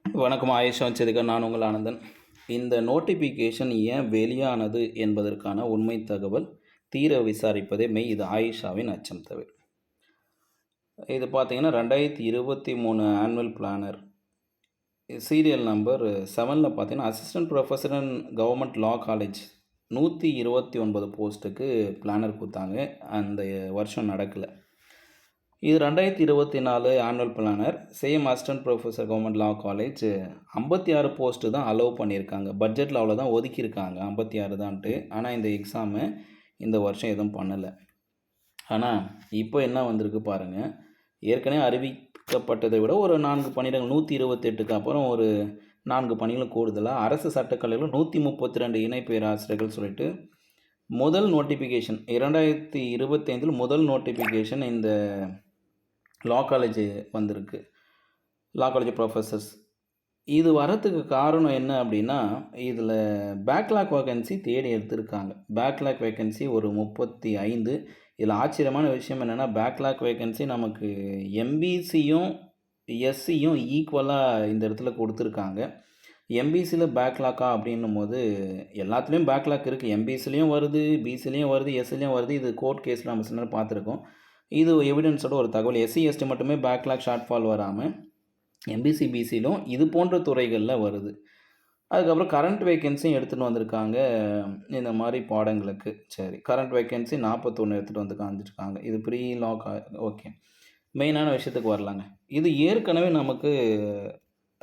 வணக்கம் ஆயுஷ் வச்சதுக்கு நான் உங்கள் ஆனந்தன். இந்த நோட்டிஃபிகேஷன் ஏன் வெளியானது என்பதற்கான உண்மை தகவல் தீர விசாரிப்பதே மெய். இது ஆயிஷாவின் அச்சம் தவிர. இது பார்த்தீங்கன்னா 2023 ஆனுவல் பிளானர் சீரியல் நம்பர் 7ல் பார்த்தீங்கன்னா assistant professor in government law college 129 போஸ்ட்டுக்கு பிளானர் கொடுத்தாங்க. அந்த வருஷம் நடக்கலை. இது 2024 annual planar same assistant professor government லா காலேஜ் 56 போஸ்ட்டு தான் அலோவ் பண்ணியிருக்காங்க. பட்ஜெட்டில் அவ்வளோதான் ஒதுக்கியிருக்காங்க, 56 தான்ட்டு. ஆனால் இந்த எக்ஸாமு இந்த வருஷம் எதுவும் பண்ணலை. ஆனால் இப்போ என்ன வந்திருக்கு பாருங்கள். ஏற்கனவே அறிவிக்கப்பட்டதை விட ஒரு 4 பணியிடங்கள் 128க்கு அப்புறம் ஒரு 4 பணிகளும் கூடுதலாக அரசு சட்டக்கல்லூரியில் 132 இணை பேராசிரியர்கள் சொல்லிட்டு முதல் நோட்டிஃபிகேஷன் 2025 முதல் நோட்டிஃபிகேஷன் இந்த லா காலேஜ் வந்திருக்கு. லா காலேஜ் ப்ரொஃபஸர்ஸ் இது வரத்துக்கு காரணம் என்ன அப்படின்னா, இதில் பேக்லாக் வேக்கன்சி தேடி எடுத்திருக்காங்க. பேக்லாக் வேக்கன்சி ஒரு 35. இதில் ஆச்சரியமான விஷயம் என்னென்னா, பேக்லாக் வேக்கன்சி நமக்கு எம்பிசியும் எஸ்சியும் ஈக்குவலாக இந்த இடத்துல கொடுத்துருக்காங்க. எம்பிசியில் பேக்லாக்கா அப்படின்னும் போது எல்லாத்துலேயும் பேக்லாக் இருக்குது. எம்பிசிலையும் வருது, பிசிலையும் வருது, எஸ்சிலையும் வருது. இது கோர்ட் கேஸில் நம்ம சில பார்த்துருக்கோம். இது எவிடன்ஸோட ஒரு தகவல். எஸ்சி எஸ்டி மட்டுமே பேக்லாக் ஷார்ட் ஃபால் வராமல் எம்பிசி பிசிலும் இது போன்ற துறைகளில் வருது. அதுக்கப்புறம் கரண்ட் வேக்கன்சியும் எடுத்துகிட்டு வந்திருக்காங்க இந்த மாதிரி பாடங்களுக்கு. சரி, கரண்ட் வேக்கன்சி 41 எடுத்துகிட்டு வந்து காமிச்சிருக்காங்க. இது ப்ரீ லா ஓகே. மெயினான விஷயத்துக்கு வரலாங்க. இது ஏற்கனவே நமக்கு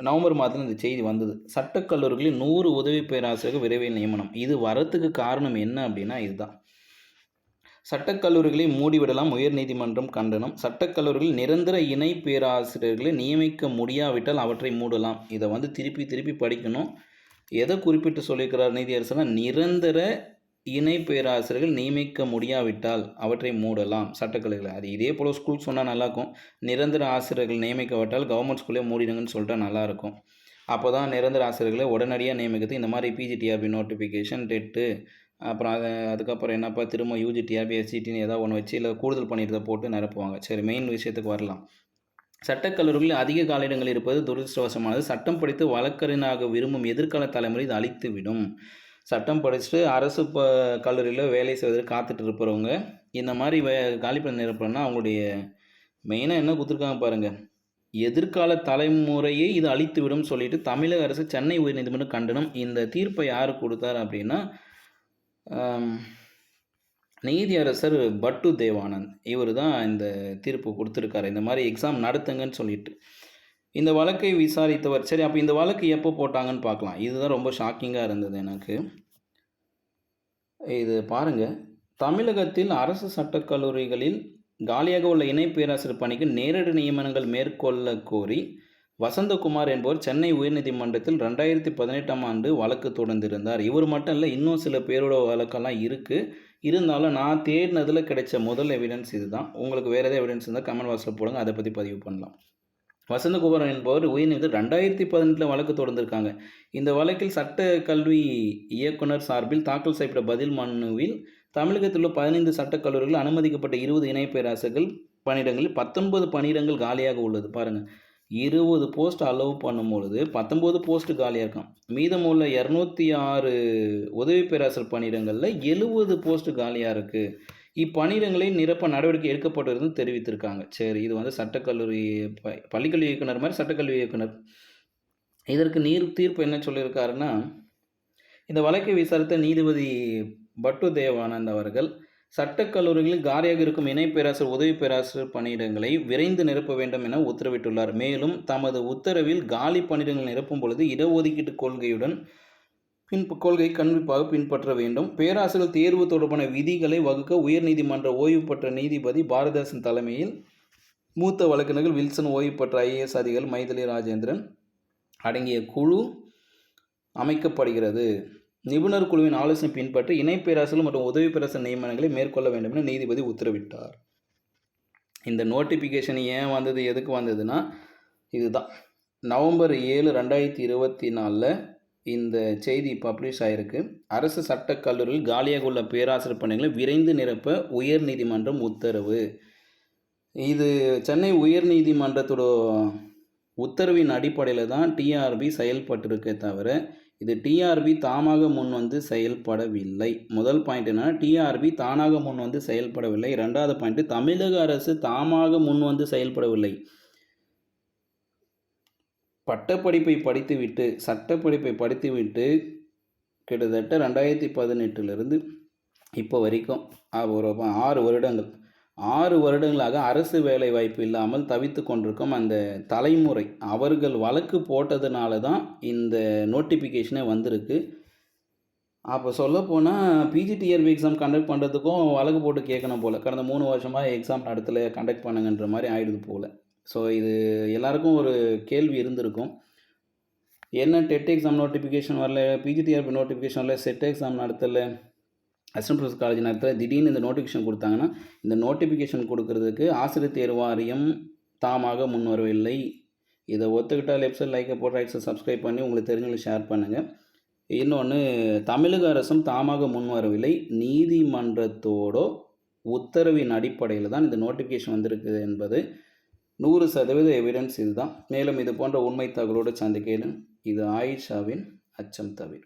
நவம்பர் மாதத்தில் இந்த செய்தி வந்தது. சட்டக்கல்லூரிகளில் 100 உதவி பேராசிரியர்கள் விரைவில் நியமனம். இது வரத்துக்கு காரணம் என்ன அப்படின்னா இதுதான். சட்டக்கல்லூரிகளை மூடிவிடலாம், உயர்நீதிமன்றம் கண்டனம். சட்டக்கல்லூரிகளில் நிரந்தர இணை பேராசிரியர்களை நியமிக்க முடியாவிட்டால் அவற்றை மூடலாம். இதை திருப்பி படிக்கணும். எதை குறிப்பிட்டு சொல்லியிருக்கிறார் நீதியரசர்? நிரந்தர இணை பேராசிரியர்கள் நியமிக்க முடியாவிட்டால் அவற்றை மூடலாம் சட்டக்கல்லூரிகளை. அது இதே போல் ஸ்கூல் சொன்னால் நல்லாயிருக்கும். நிரந்தர ஆசிரியர்கள் நியமிக்கப்பட்டால் கவர்மெண்ட் ஸ்கூலே மூடிடுங்கன்னு சொல்லிட்டா நல்லாயிருக்கும். அப்போ தான் நிரந்தர ஆசிரியர்களை உடனடியாக நியமிக்கிறது. இந்த மாதிரி பிஜிடிஆர்பி நோட்டிஃபிகேஷன், டெட்டு, அப்புறம் அதுக்கப்புறம் என்னப்பா திரும்ப யூஜி டிஆர்பி எஸ்சிடின்னு ஏதாவது ஒன்று வச்சு இல்லை கூடுதல் பண்ணிட்டு போட்டு நிரப்புவாங்க. சரி, மெயின் விஷயத்துக்கு வரலாம். சட்டக்கல்லூரிகளில் அதிக காலிடங்கள் இருப்பது துரதிருஷ்டவசமானது. சட்டம் படித்து வழக்கறிஞராக விரும்பும் எதிர்கால தலைமுறை இது அழித்துவிடும். சட்டம் படிச்சுட்டு அரசு கல்லூரியில் வேலை செய்வதற்கு காத்துட்டு இருப்பவங்க இந்த மாதிரி காலி பண்ணி நிரப்புறோன்னா அவங்களுடைய மெயினாக என்ன கொடுத்துருக்காங்க பாருங்கள். எதிர்கால தலைமுறையை இது அழித்துவிடும் சொல்லிட்டு தமிழக அரசு சென்னை உயர்நீதிமன்றம் கண்டனம். இந்த தீர்ப்பை யார் கொடுத்தார் அப்படின்னா நீதியரசர் பட்டு தேவானந்த். இவர் தான் இந்த தீர்ப்பு கொடுத்துருக்காரு. இந்த மாதிரி எக்ஸாம் நடத்துங்கன்னு சொல்லிட்டு இந்த வழக்கை விசாரித்தவர். சரி, அப்போ இந்த வழக்கு எப்போ போட்டாங்கன்னு பார்க்கலாம். இதுதான் ரொம்ப ஷாக்கிங்காக இருந்தது எனக்கு. இது பாருங்கள். தமிழகத்தில் அரசு சட்டக்கல்லூரிகளில் காலியாக உள்ள இணை பேராசிரியர் பணிக்கு நேரடி நியமனங்கள் மேற்கொள்ள கோரி வசந்தகுமார் என்பவர் சென்னை உயர்நீதிமன்றத்தில் 2018ஆம் ஆண்டு வழக்கு தொடர்ந்திருந்தார். இவர் மட்டும் இல்லை, இன்னும் சில பேரோட வழக்கெல்லாம் இருக்குது. இருந்தாலும் நான் தேடினதில் கிடைச்ச முதல் எவிடன்ஸ் இது தான். உங்களுக்கு வேறு எதாவது எவிடன்ஸ் இருந்தால் கமெண்ட் பாக்ஸில் போடுங்க, அதை பற்றி பதிவு பண்ணலாம். வசந்தகுமார் என்பவர் உயர்நீதி 2018 வழக்கு தொடர்ந்திருக்காங்க. இந்த வழக்கில் சட்ட கல்வி இயக்குனர் சார்பில் தாக்கல் செய்யப்பட்ட பதில் மனுவில் தமிழகத்தில் உள்ள 15 சட்டக்கல்லூரிகள் அனுமதிக்கப்பட்ட 20 இணை பேராசிரியர்கள் பணியிடங்களில் 19 பணியிடங்கள் காலியாக உள்ளது. பாருங்கள், 20 போஸ்ட் அலோவ் பண்ணும்பொழுது 19 போஸ்ட் காலியாக இருக்கும். மீதமுள்ள 206 உதவி பேராசிரியர் பணியிடங்களில் 70 போஸ்ட் காலியாக இருக்குது. இப்பணியிடங்களை நிரப்ப நடவடிக்கை எடுக்கப்பட்டிருந்து தெரிவித்திருக்காங்க. சரி, இது சட்டக்கல்லூரி பள்ளிக்கல்வி இயக்குனர் மாதிரி சட்டக்கல்வி இயக்குனர். இதற்கு தீர்ப்பு என்ன சொல்லியிருக்காருன்னா, இந்த வழக்கை விசாரித்த நீதிபதி பட்டு தேவானந்த் அவர்கள் சட்டக்கல்லூரிகளில் காலியாக இருக்கும் இணை பேராசிரியர் உதவி பேராசிரியர் பணியிடங்களை விரைந்து நிரப்ப வேண்டும் என உத்தரவிட்டுள்ளார். மேலும் தமது உத்தரவில் காலி பணியிடங்கள் நிரப்பும் பொழுது இடஒதுக்கீட்டு கொள்கை கண்டிப்பாக பின்பற்ற வேண்டும். பேராசிரியர் தேர்வு தொடர்பான விதிகளை வகுக்க உயர்நீதிமன்ற ஓய்வு பெற்ற நீதிபதி பாரதிதாசன் தலைமையில் மூத்த வழக்கறிஞர்கள் வில்சன், ஓய்வு பெற்ற ஐஏஎஸ் அதிகாரி மைதிலி ராஜேந்திரன் அடங்கிய குழு அமைக்கப்படுகிறது. நிபுணர் குழுவின் ஆலோசனை பின்பற்றி இணை பேராசிரியர் மற்றும் உதவி பேராசிரியர் நியமனங்களை மேற்கொள்ள வேண்டும் என நீதிபதி உத்தரவிட்டார். இந்த நோட்டிஃபிகேஷன் ஏன் வந்தது, எதுக்கு வந்ததுன்னா இதுதான். நவம்பர் 7, 2024 இந்த செய்தி பப்ளிஷ் ஆகிருக்கு. அரசு சட்டக்கல்லூரியில் காலியாக உள்ள பேராசிரியர் பணிகளை விரைந்து நிரப்ப உயர்நீதிமன்றம் உத்தரவு. இது சென்னை உயர்நீதிமன்றத்தோட உத்தரவின் அடிப்படையில் தான் டிஆர்பி செயல்பட்டிருக்கே தவிர இது டிஆர்பி தாமாக முன் வந்து செயல்படவில்லை. முதல் பாயிண்ட் என்னன்னா, டிஆர்பி தானாக முன் வந்து செயல்படவில்லை. ரெண்டாவது பாயிண்ட், தமிழக அரசு தாமாக முன் வந்து செயல்படவில்லை. பட்டப்படிப்பை படித்துவிட்டு சட்டப்படிப்பை படித்துவிட்டு கிட்டத்தட்ட 2018 இப்போ வரைக்கும் ஒரு 6 வருடங்களாக அரசு வேலை வாய்ப்பு இல்லாமல் தவித்து கொண்டிருக்கும் அந்த தலைமுறை அவர்கள் வழக்கு போட்டதுனால தான் இந்த நோட்டிஃபிகேஷனே வந்திருக்கு. அப்போ சொல்லப்போனால் பிஜிடிஆர்பி எக்ஸாம் கண்டக்ட் பண்ணுறதுக்கும் வழக்கு போட்டு கேட்கணும் போல். கடந்த 3 வருஷமாக எக்ஸாம் நடத்தலை, கண்டக்ட் பண்ணுங்கன்ற மாதிரி ஆயிடுது போல். ஸோ இது எல்லாருக்கும் ஒரு கேள்வி இருந்திருக்கும். என்ன டெட் எக்ஸாம் நோட்டிஃபிகேஷன் வரல, பிஜிடிஆர்பி நோட்டிஃபிகேஷன் வரல, செட் எக்ஸாம் நடத்தலை, அசிஸ்டன்ட் ப்ரொஃபஸர் காலேஜ் நடத்தலை, திடீர்னு இந்த நோட்டிஃபிகேஷன் கொடுத்தாங்கன்னா, இந்த நோட்டிஃபிகேஷன் கொடுக்கறதுக்கு ஆசிரியர் தேர்வு வாரியம் தாமாக முன் வரவில்லை. இதை ஒத்துக்கிட்டால் லெஃப்ட் லைக்கை போட்டு ரைட் சைட் சப்ஸ்கிரைப் பண்ணி உங்களுக்கு தெரிஞ்சவங்களுக்கு ஷேர் பண்ணுங்கள். இன்னொன்று, தமிழக அரசும் தாமாக முன் வரவில்லை. நீதிமன்றத்தோட உத்தரவின் அடிப்படையில் தான் இந்த நோட்டிஃபிகேஷன் வந்திருக்குது என்பது 100% எவிடன்ஸ் இதுதான். மேலும் இது போன்ற உண்மை தகவலோடு சந்திக்கிறேன். இது ஆயிஷாவின் அச்சம் தவிர.